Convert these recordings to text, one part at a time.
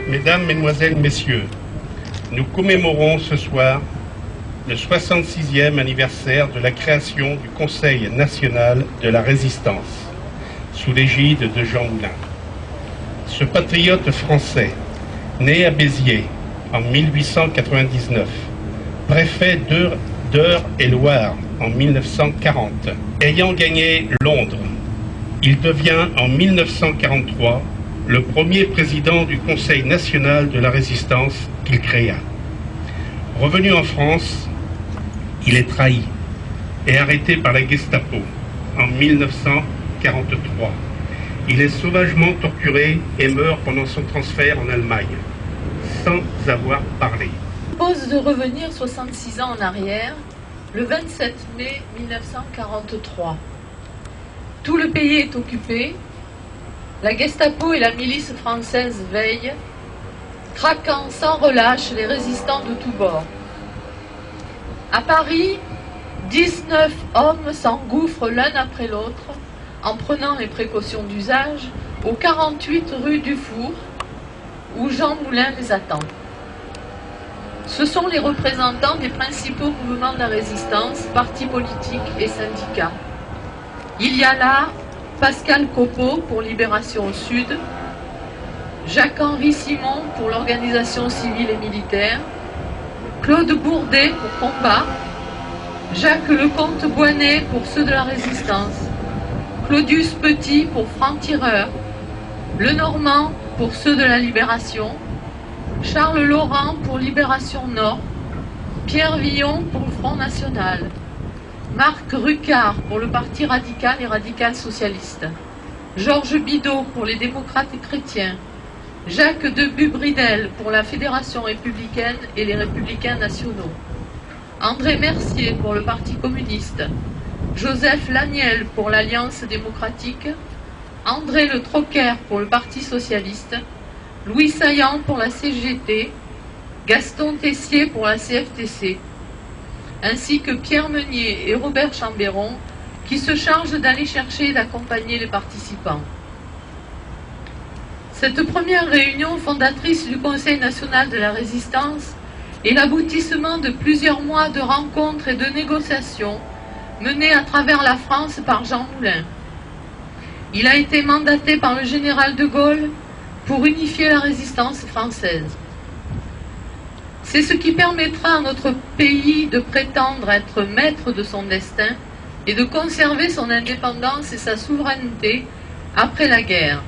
Mesdames, Mesdemoiselles, Messieurs, nous commémorons ce soir le 66e anniversaire de la création du Conseil national de la Résistance, sous l'égide de Jean Moulin. Ce patriote français, né à Béziers en 1899, préfet d'Eure-et-Loir en 1940, ayant gagné Londres, il devient en 1943 le premier président du Conseil national de la Résistance qu'il créa. Revenu en France, il est trahi et arrêté par la Gestapo en 1943. Il est sauvagement torturé et meurt pendant son transfert en Allemagne, sans avoir parlé. Je propose de revenir 66 ans en arrière, le 27 mai 1943. Tout le pays est occupé. La Gestapo et la milice française veillent, traquant sans relâche les résistants de tous bords. À Paris, 19 hommes s'engouffrent l'un après l'autre, en prenant les précautions d'usage, au 48 rue du Four, où Jean Moulin les attend. Ce sont les représentants des principaux mouvements de la résistance, partis politiques et syndicats. Il y a là Pascal Copeau pour Libération au Sud, Jacques-Henri Simon pour l'organisation civile et militaire, Claude Bourdet pour Combat, Jacques Lecomte-Boinet pour ceux de la Résistance, Claudius Petit pour Franc-Tireur, Lenormand pour ceux de la Libération, Charles Laurent pour Libération Nord, Pierre Villon pour le Front National, Marc Rucard pour le Parti radical et radical-socialiste, Georges Bidault pour les démocrates et chrétiens, Jacques Debut-Bridel pour la Fédération républicaine et les républicains nationaux, André Mercier pour le Parti communiste, Joseph Laniel pour l'Alliance démocratique, André Le Troquer pour le Parti socialiste, Louis Saillant pour la CGT, Gaston Tessier pour la CFTC, ainsi que Pierre Meunier et Robert Chambéron, qui se chargent d'aller chercher et d'accompagner les participants. Cette première réunion fondatrice du Conseil national de la Résistance est l'aboutissement de plusieurs mois de rencontres et de négociations menées à travers la France par Jean Moulin. Il a été mandaté par le général de Gaulle pour unifier la résistance française. C'est ce qui permettra à notre pays de prétendre être maître de son destin et de conserver son indépendance et sa souveraineté après la guerre.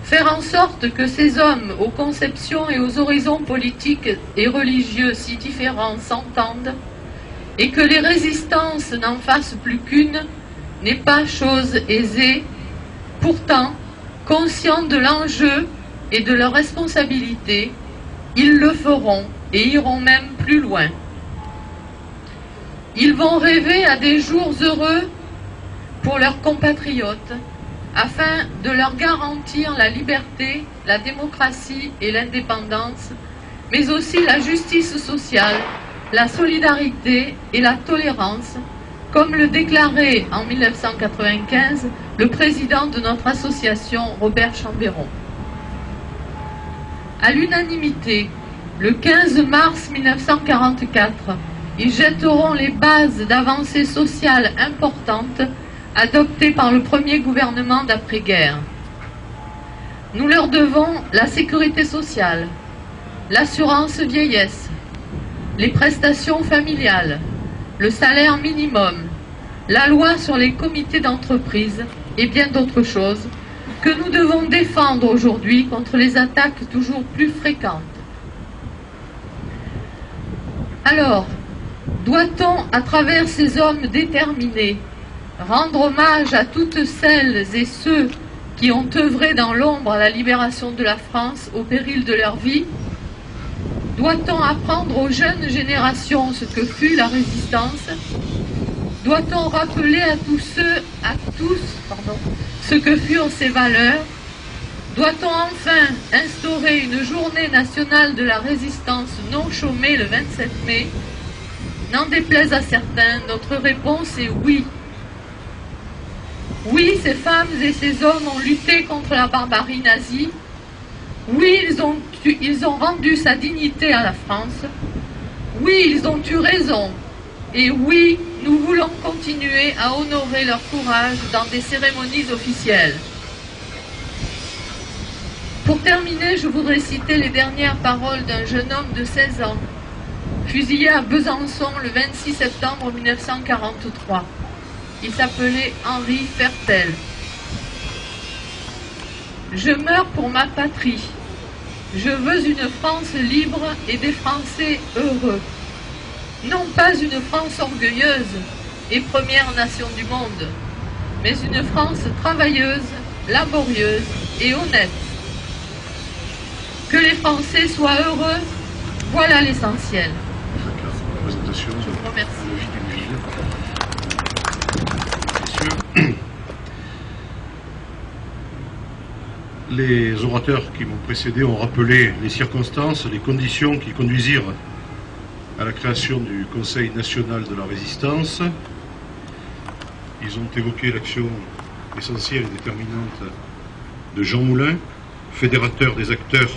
Faire en sorte que ces hommes aux conceptions et aux horizons politiques et religieux si différents s'entendent et que les résistances n'en fassent plus qu'une n'est pas chose aisée. Pourtant, conscients de l'enjeu et de leur responsabilité, ils le feront et iront même plus loin. Ils vont rêver à des jours heureux pour leurs compatriotes, afin de leur garantir la liberté, la démocratie et l'indépendance, mais aussi la justice sociale, la solidarité et la tolérance, comme le déclarait en 1995 le président de notre association, Robert Chambéron. À l'unanimité, le 15 mars 1944, ils jetteront les bases d'avancées sociales importantes adoptées par le premier gouvernement d'après-guerre. Nous leur devons la sécurité sociale, l'assurance vieillesse, les prestations familiales, le salaire minimum, la loi sur les comités d'entreprise et bien d'autres choses que nous devons défendre aujourd'hui contre les attaques toujours plus fréquentes. Alors, doit-on, à travers ces hommes déterminés, rendre hommage à toutes celles et ceux qui ont œuvré dans l'ombre à la libération de la France au péril de leur vie? Doit-on apprendre aux jeunes générations ce que fut la résistance? Doit-on rappeler à tous ce que furent ces valeurs? Doit-on enfin instaurer une journée nationale de la résistance non chômée le 27 mai? N'en déplaise à certains, notre réponse est oui. Oui, ces femmes et ces hommes ont lutté contre la barbarie nazie. Oui, ils ont rendu sa dignité à la France. Oui, ils ont eu raison. Et oui, nous voulons continuer à honorer leur courage dans des cérémonies officielles. Pour terminer, je voudrais citer les dernières paroles d'un jeune homme de 16 ans, fusillé à Besançon le 26 septembre 1943. Il s'appelait Henri Fertel. Je meurs pour ma patrie. Je veux une France libre et des Français heureux. Non pas une France orgueilleuse et première nation du monde, mais une France travailleuse, laborieuse et honnête. Que les Français soient heureux, voilà l'essentiel. Présentation Je vous remercie. Messieurs, les orateurs qui m'ont précédé ont rappelé les circonstances, les conditions qui conduisirent à la création du Conseil national de la résistance. Ils ont évoqué l'action essentielle et déterminante de Jean Moulin, fédérateur des acteurs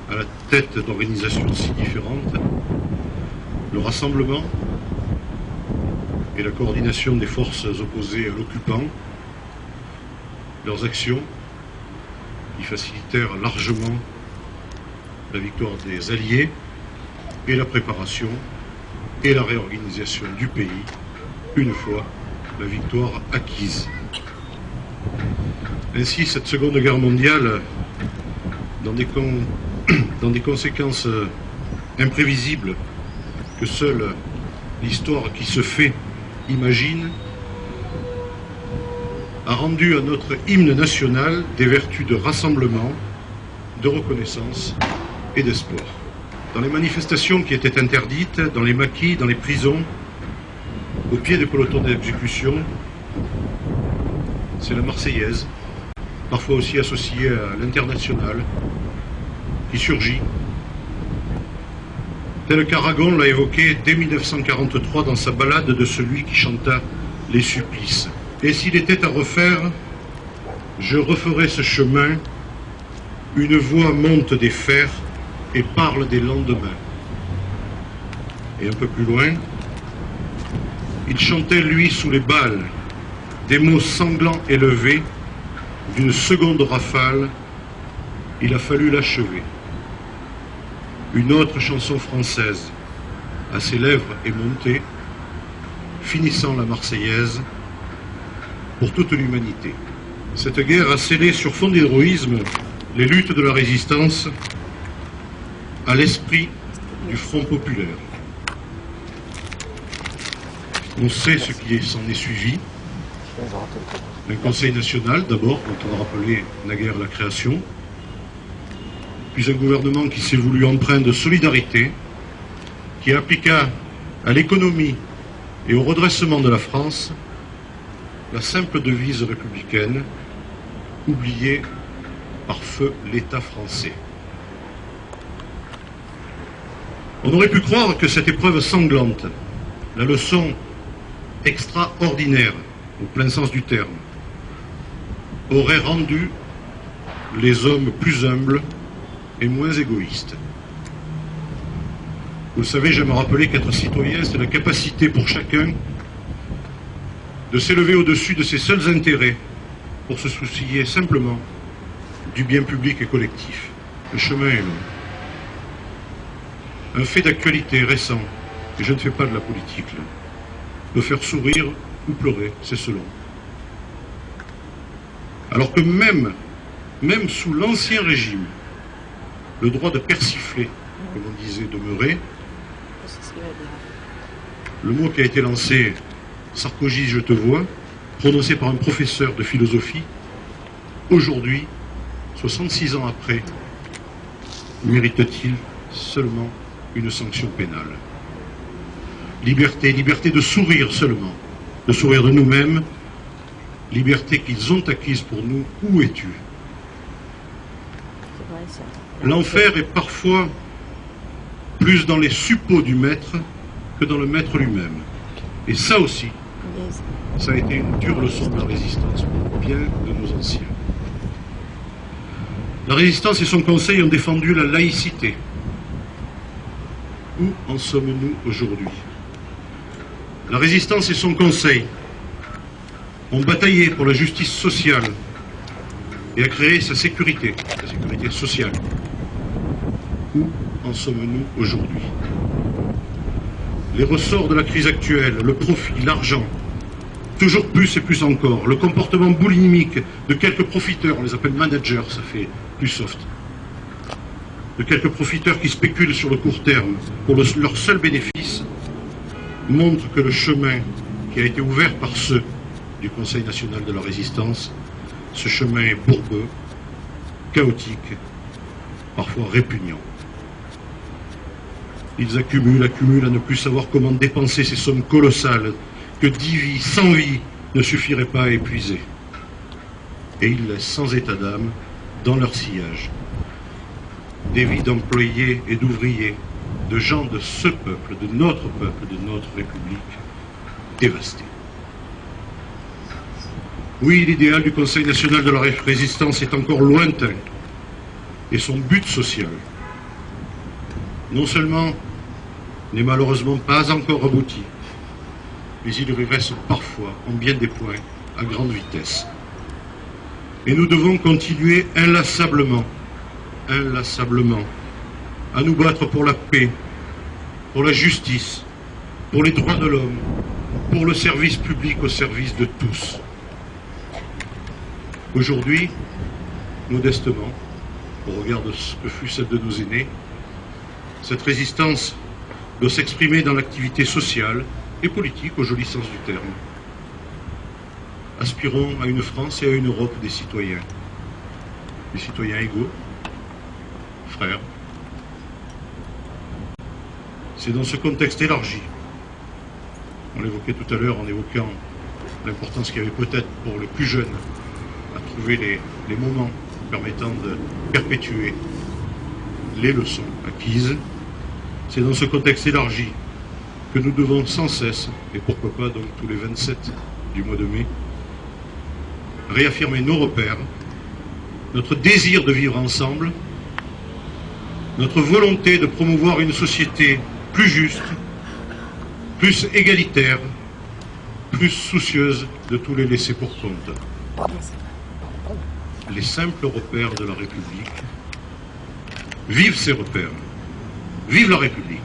à la tête d'organisations si différentes, le rassemblement et la coordination des forces opposées à l'occupant, leurs actions qui facilitèrent largement la victoire des Alliés et la préparation et la réorganisation du pays une fois la victoire acquise. Ainsi, cette Seconde Guerre mondiale, dans des conséquences imprévisibles que seule l'histoire qui se fait imagine, a rendu à notre hymne national des vertus de rassemblement, de reconnaissance et d'espoir. Dans les manifestations qui étaient interdites, dans les maquis, dans les prisons, au pied des pelotons d'exécution, c'est la Marseillaise, parfois aussi associée à l'international, qui surgit, tel qu'Aragon l'a évoqué dès 1943 dans sa ballade de celui qui chanta les supplices. Et s'il était à refaire, je referais ce chemin, une voix monte des fers et parle des lendemains. Et un peu plus loin, il chantait, lui, sous les balles, des mots sanglants élevés, d'une seconde rafale, il a fallu l'achever. Une autre chanson française, à ses lèvres est montée, finissant la Marseillaise, pour toute l'humanité. Cette guerre a scellé sur fond d'héroïsme les luttes de la résistance à l'esprit du Front populaire. On sait ce qui s'en est suivi. Un Conseil national, d'abord, dont on a rappelé naguère la création, puis un gouvernement qui s'est voulu empreint de solidarité, qui appliqua à l'économie et au redressement de la France la simple devise républicaine, oubliée par feu l'État français. On aurait pu croire que cette épreuve sanglante, la leçon extraordinaire, au plein sens du terme, aurait rendu les hommes plus humbles et moins égoïstes. Vous le savez, j'aime rappeler qu'être citoyen, c'est la capacité pour chacun de s'élever au-dessus de ses seuls intérêts pour se soucier simplement du bien public et collectif. Le chemin est long. Un fait d'actualité récent, et je ne fais pas de la politique là, peut faire sourire ou pleurer, c'est selon. Alors que même sous l'Ancien Régime, le droit de persifler, comme on disait, demeurait. Le mot qui a été lancé, Sarkozy, je te vois, prononcé par un professeur de philosophie, aujourd'hui, 66 ans après, mérite-t-il seulement une sanction pénale? Liberté, liberté de sourire seulement, de sourire de nous-mêmes, liberté qu'ils ont acquise pour nous. Où es-tu? L'enfer est parfois plus dans les suppôts du maître que dans le maître lui-même. Et ça aussi, ça a été une dure leçon de la résistance pour bien de nos anciens. La résistance et son conseil ont défendu la laïcité. Où en sommes-nous aujourd'hui? La résistance et son conseil ont bataillé pour la justice sociale et a créé sa sécurité sociale. Où en sommes-nous aujourd'hui? Les ressorts de la crise actuelle, le profit, l'argent, toujours plus et plus encore, le comportement boulimique de quelques profiteurs, on les appelle managers, ça fait plus soft, de quelques profiteurs qui spéculent sur le court terme pour leur seul bénéfice, montrent que le chemin qui a été ouvert par ceux du Conseil national de la résistance, ce chemin est bourbeux, chaotique, parfois répugnant. Ils accumulent à ne plus savoir comment dépenser ces sommes colossales que 10 vies, 100 vies ne suffiraient pas à épuiser. Et ils laissent sans état d'âme, dans leur sillage, des vies d'employés et d'ouvriers, de gens de ce peuple, de notre République, dévastées. Oui, l'idéal du Conseil national de la résistance est encore lointain, et son but social, non seulement n'est malheureusement pas encore abouti, mais il régresse parfois, en bien des points, à grande vitesse. Et nous devons continuer inlassablement, à nous battre pour la paix, pour la justice, pour les droits de l'homme, pour le service public au service de tous. Aujourd'hui, modestement, au regard de ce que fut celle de nos aînés, cette résistance doit s'exprimer dans l'activité sociale et politique au joli sens du terme. Aspirons à une France et à une Europe des citoyens égaux, frères. C'est dans ce contexte élargi, on l'évoquait tout à l'heure en évoquant l'importance qu'il y avait peut-être pour les plus jeunes à trouver les moments permettant de perpétuer les leçons acquises. C'est dans ce contexte élargi que nous devons sans cesse, et pourquoi pas donc tous les 27 du mois de mai, réaffirmer nos repères, notre désir de vivre ensemble, notre volonté de promouvoir une société plus juste, plus égalitaire, plus soucieuse de tous les laissés pour compte. Les simples repères de la République. Vive ces repères. Vive la République.